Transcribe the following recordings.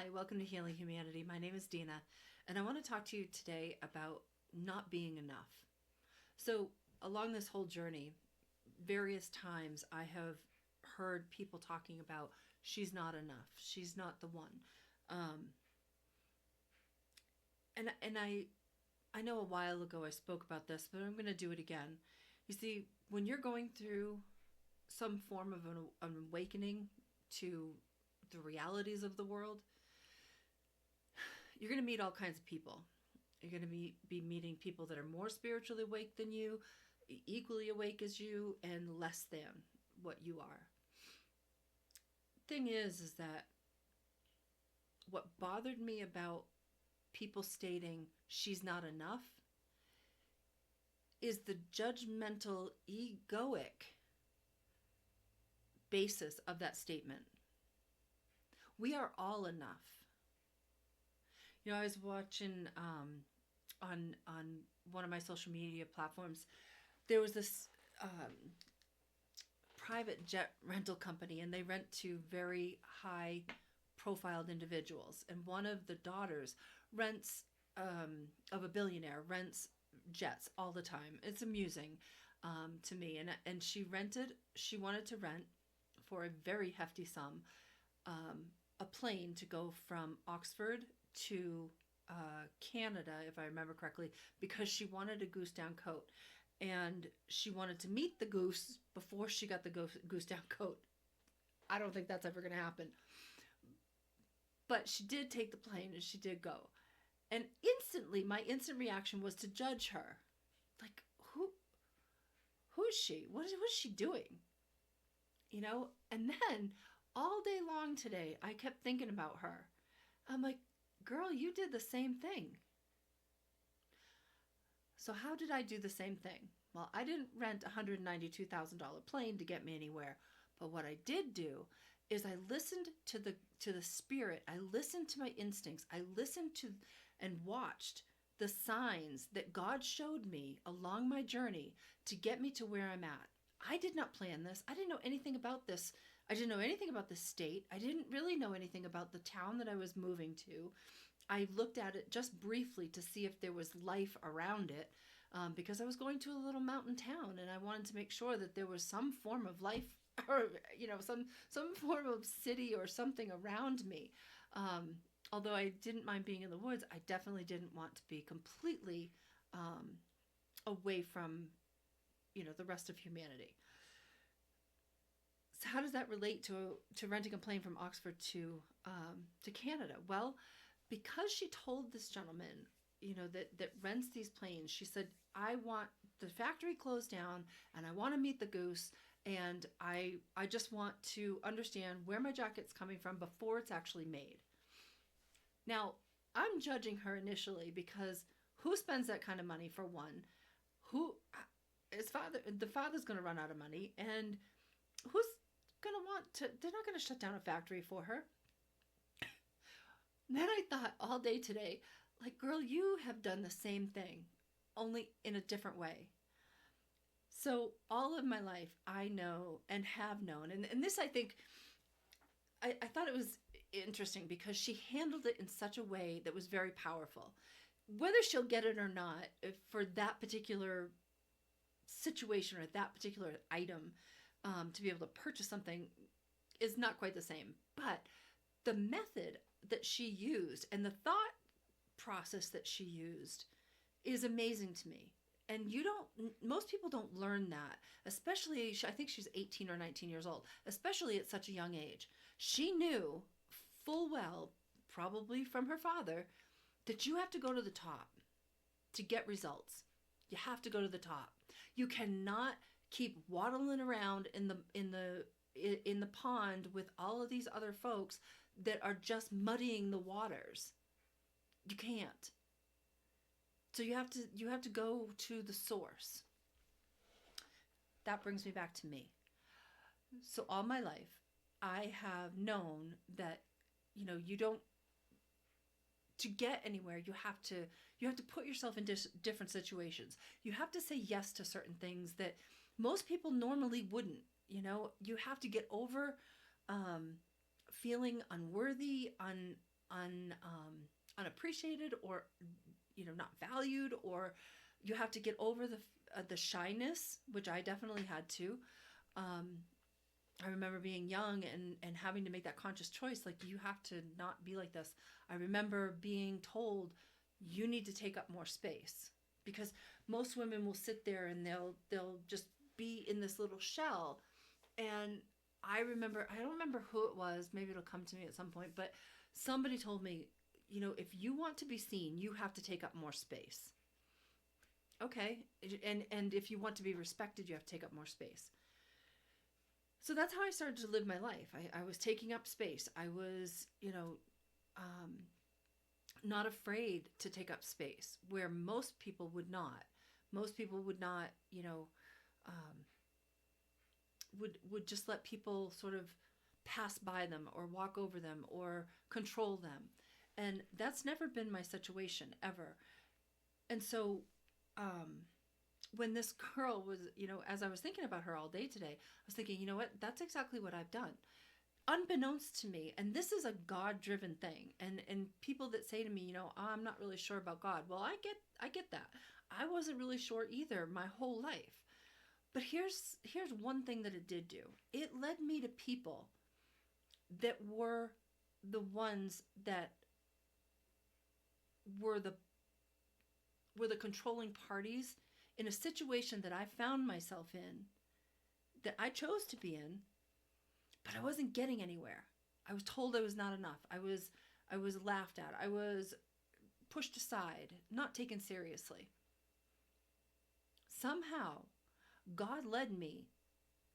Hi, welcome to Healing Humanity. My name is Dina, and I want to talk to you today about not being enough. So, along this whole journey, various times I have heard people talking about she's not enough, she's not the one. Um, and I know a while ago I spoke about this, but I'm going to do it again. You see, when you're going through some form of an awakening to the realities of the world, you're going to meet all kinds of people. You're going to be meeting people that are more spiritually awake than you, equally awake as you, and less than what you are. Thing is that what bothered me about people stating she's not enough is the judgmental, egoic basis of that statement. We are all enough. I was watching on one of my social media platforms. There was this private jet rental company, and they rent to very high profiled individuals. And one of the daughters rents of a billionaire rents jets all the time. It's amusing to me. And she wanted to rent for a very hefty sum a plane to go from Oxford to Canada, if I remember correctly, because she wanted a goose down coat. And she wanted to meet the goose before she got the goose down coat. I don't think that's ever going to happen. But she did take the plane and she did go. And instantly, my instant reaction was to judge her. Like, who is she? What is she doing? And then all day long today, I kept thinking about her. I'm like, girl, you did the same thing. So how did I do the same thing? Well, I didn't rent a $192,000 plane to get me anywhere. But what I did do is I listened to the spirit. I listened to my instincts. I listened to and watched the signs that God showed me along my journey to get me to where I'm at. I did not plan this. I didn't know anything about this. I didn't know anything about the state. I didn't really know anything about the town that I was moving to. I looked at it just briefly to see if there was life around it, because I was going to a little mountain town and I wanted to make sure that there was some form of life or some form of city or something around me. Although I didn't mind being in the woods, I definitely didn't want to be completely away from the rest of humanity. So how does that relate to renting a plane from Oxford to Canada? Well, because she told this gentleman, that rents these planes, she said, I want the factory closed down and I want to meet the goose, and I just want to understand where my jacket's coming from before it's actually made. Now, I'm judging her initially because who spends that kind of money, for one? Who his father the father's going to run out of money, and who's going to want to they're not going to shut down a factory for her. Then I thought all day today, like, girl, you have done the same thing, only in a different way. So all of my life, I know and have known. And this, I think, I thought it was interesting because she handled it in such a way that was very powerful. Whether she'll get it or not, for that particular situation or that particular item, to be able to purchase something is not quite the same. But the method that she used and the thought process that she used is amazing to me. And most people don't learn that, especially, I think she's 18 or 19 years old, especially at such a young age. She knew full well, probably from her father, that you have to go to the top to get results. You have to go to the top. You cannot keep waddling around in the pond with all of these other folks that are just muddying the waters. You can't. So you have to go to the source. That brings me back to me. So all my life, I have known that you don't, to get anywhere, you have to put yourself in different situations. You have to say yes to certain things that most people normally wouldn't. You have to get over feeling unworthy, unappreciated, or not valued, or you have to get over the shyness, which I definitely had to. um, I remember being young and having to make that conscious choice, like, you have to not be like this. I remember being told, you need to take up more space, because most women will sit there and they'll just be in this little shell. And I don't remember who it was, maybe it'll come to me at some point, but somebody told me, if you want to be seen, you have to take up more space. Okay. And if you want to be respected, you have to take up more space. So that's how I started to live my life. I was taking up space. I was, um, not afraid to take up space where most people would not. Most people would not, um, would just let people sort of pass by them or walk over them or control them. And that's never been my situation ever. And so, when this girl was, as I was thinking about her all day today, I was thinking, you know what? That's exactly what I've done. Unbeknownst to me, and this is a God-driven thing. And people that say to me, "Oh, I'm not really sure about God." Well, I get that. I wasn't really sure either my whole life. But here's one thing that it did do. It led me to people that were the ones that were the controlling parties in a situation that I found myself in, that I chose to be in, but I wasn't getting anywhere. I was told I was not enough. I was laughed at. I was pushed aside, not taken seriously. Somehow, God led me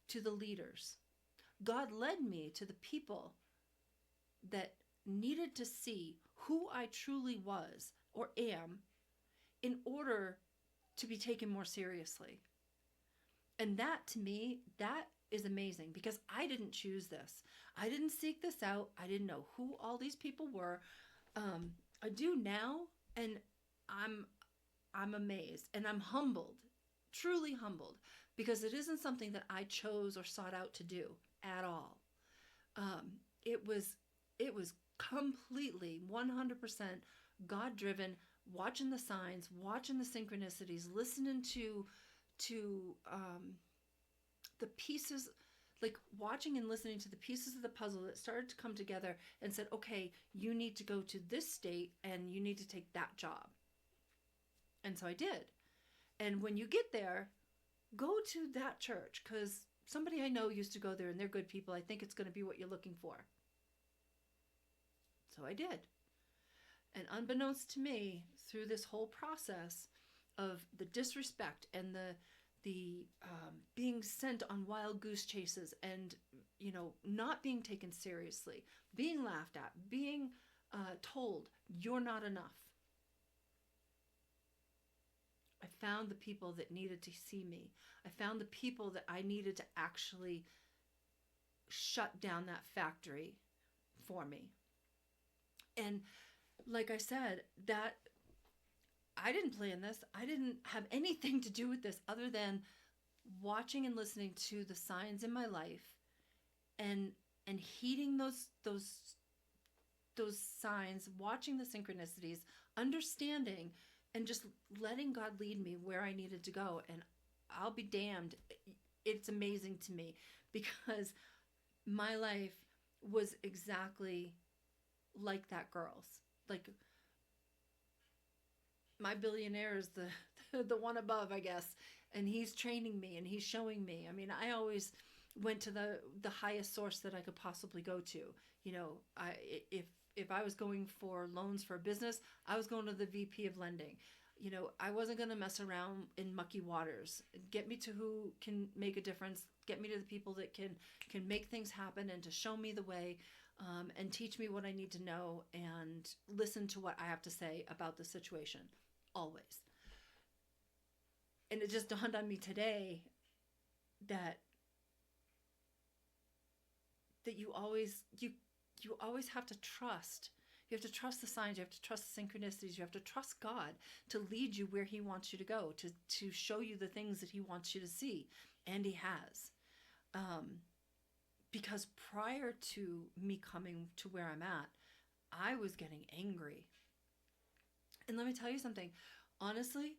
to the leaders. God led me to the people that needed to see who I truly was or am in order to be taken more seriously. And that, to me, that is amazing, because I didn't choose this. I didn't seek this out. I didn't know who all these people were. I do now, and I'm amazed, and I'm humbled, truly humbled, because it isn't something that I chose or sought out to do at all. Um, it was completely 100% God driven, watching the signs, watching the synchronicities, listening to the pieces, like watching and listening to the pieces of the puzzle that started to come together and said, okay, you need to go to this state and you need to take that job. And so I did. And when you get there, go to that church, because somebody I know used to go there and they're good people. I think it's going to be what you're looking for. So I did. And unbeknownst to me, through this whole process of the disrespect and the being sent on wild goose chases, and not being taken seriously, being laughed at, being told you're not enough, I found the people that needed to see me. I found the people that I needed to actually shut down that factory for me. And like I said, that I didn't plan this. I didn't have anything to do with this other than watching and listening to the signs in my life, and heeding those signs, watching the synchronicities, understanding, and just letting God lead me where I needed to go. And I'll be damned, it's amazing to me, because my life was exactly like that girl's. Like, my billionaire is the one above, I guess, and he's training me and he's showing me. I mean, I always went to the highest source that I could possibly go to. If I was going for loans for a business, I was going to the VP of lending. I wasn't going to mess around in mucky waters. Get me to who can make a difference. Get me to the people that can make things happen, and to show me the way, and teach me what I need to know, and listen to what I have to say about the situation, always. And it just dawned on me today that you always have to trust. You have to trust the signs. You have to trust the synchronicities. You have to trust God to lead you where He wants you to go, to show you the things that He wants you to see, and He has. Because prior to me coming to where I'm at, I was getting angry. And let me tell you something. Honestly,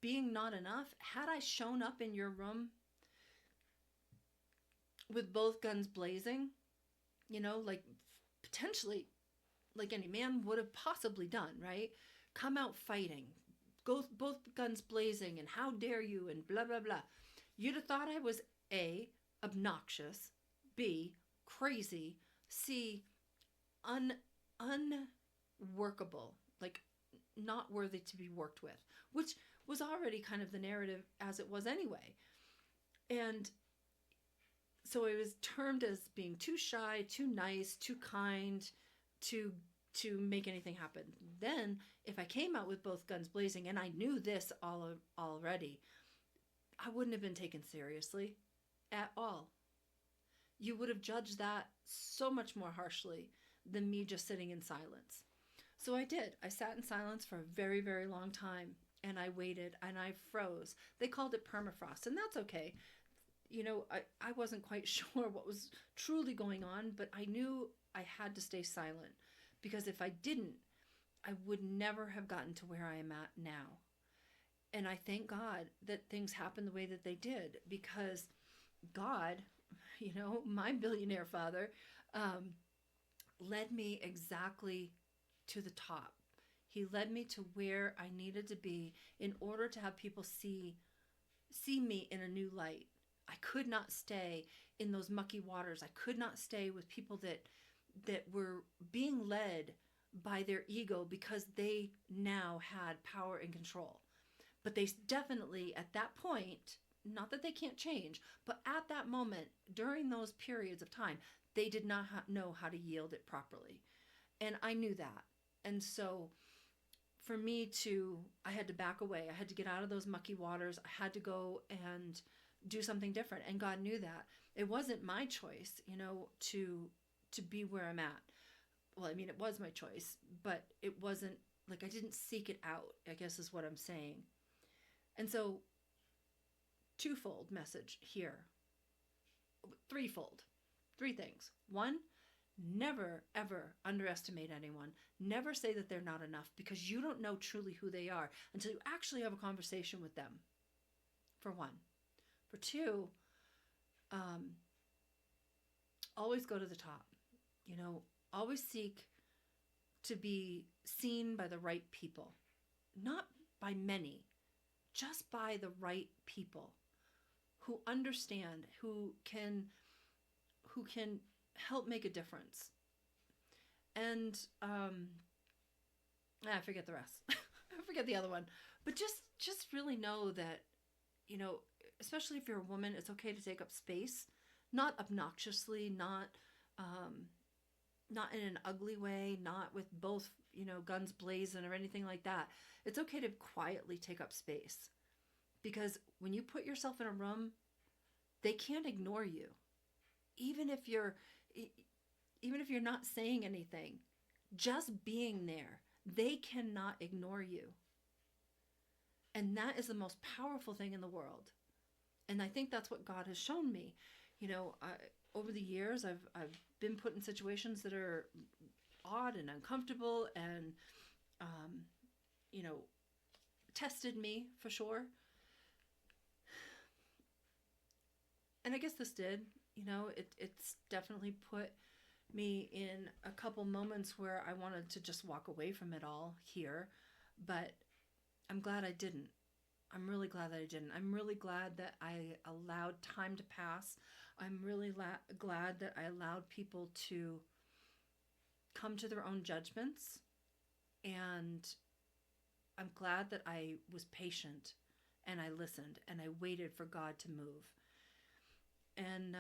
being not enough, had I shown up in your room with both guns blazing, like potentially like any man would have possibly done, right? Come out fighting, go both guns blazing, and how dare you, and blah, blah, blah. You'd have thought I was A, obnoxious, B, crazy, C, unworkable, like not worthy to be worked with, which was already kind of the narrative as it was anyway. And so it was termed as being too shy, too nice, too kind, to make anything happen. Then, if I came out with both guns blazing, and I knew this already, I wouldn't have been taken seriously at all. You would have judged that so much more harshly than me just sitting in silence. So I did. I sat in silence for a very, very long time, and I waited and I froze. They called it permafrost, and that's okay. I wasn't quite sure what was truly going on, but I knew I had to stay silent, because if I didn't, I would never have gotten to where I am at now. And I thank God that things happened the way that they did, because God, my billionaire father, led me exactly to the top. He led me to where I needed to be in order to have people see me in a new light. I could not stay in those mucky waters. I could not stay with people that were being led by their ego because they now had power and control. But they definitely, at that point, not that they can't change, but at that moment, during those periods of time, they did not know how to yield it properly. And I knew that. And so for me I had to back away. I had to get out of those mucky waters. I had to go and do something different. And God knew that. It wasn't my choice, to be where I'm at. Well, I mean, it was my choice, but it wasn't like I didn't seek it out, I guess is what I'm saying. And so, twofold message here. Threefold. Three things. One, never, ever underestimate anyone. Never say that they're not enough, because you don't know truly who they are until you actually have a conversation with them, for one. For two, always go to the top. Always seek to be seen by the right people, not by many, just by the right people who understand, who can help make a difference. And I forget the rest. I forget the other one. But just really know that, especially if you're a woman, it's okay to take up space, not obnoxiously, not in an ugly way, not with both, guns blazing or anything like that. It's okay to quietly take up space, because when you put yourself in a room, they can't ignore you. Even if you're not saying anything, just being there, they cannot ignore you. And that is the most powerful thing in the world. And I think that's what God has shown me. Over the years, I've been put in situations that are odd and uncomfortable, and tested me for sure. And I guess this did. It's definitely put me in a couple moments where I wanted to just walk away from it all here, but I'm glad I didn't. I'm really glad that I didn't. I'm really glad that I allowed time to pass. I'm really glad that I allowed people to come to their own judgments. And I'm glad that I was patient, and I listened, and I waited for God to move. And,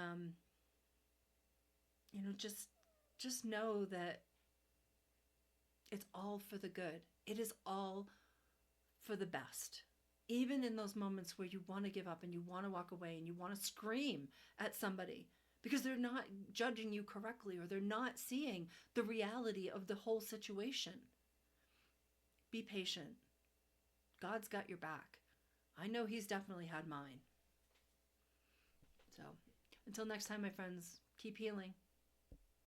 just know that it's all for the good. It is all for the best. Even in those moments where you want to give up and you want to walk away and you want to scream at somebody because they're not judging you correctly, or they're not seeing the reality of the whole situation. Be patient. God's got your back. I know He's definitely had mine. So, until next time, my friends, keep healing.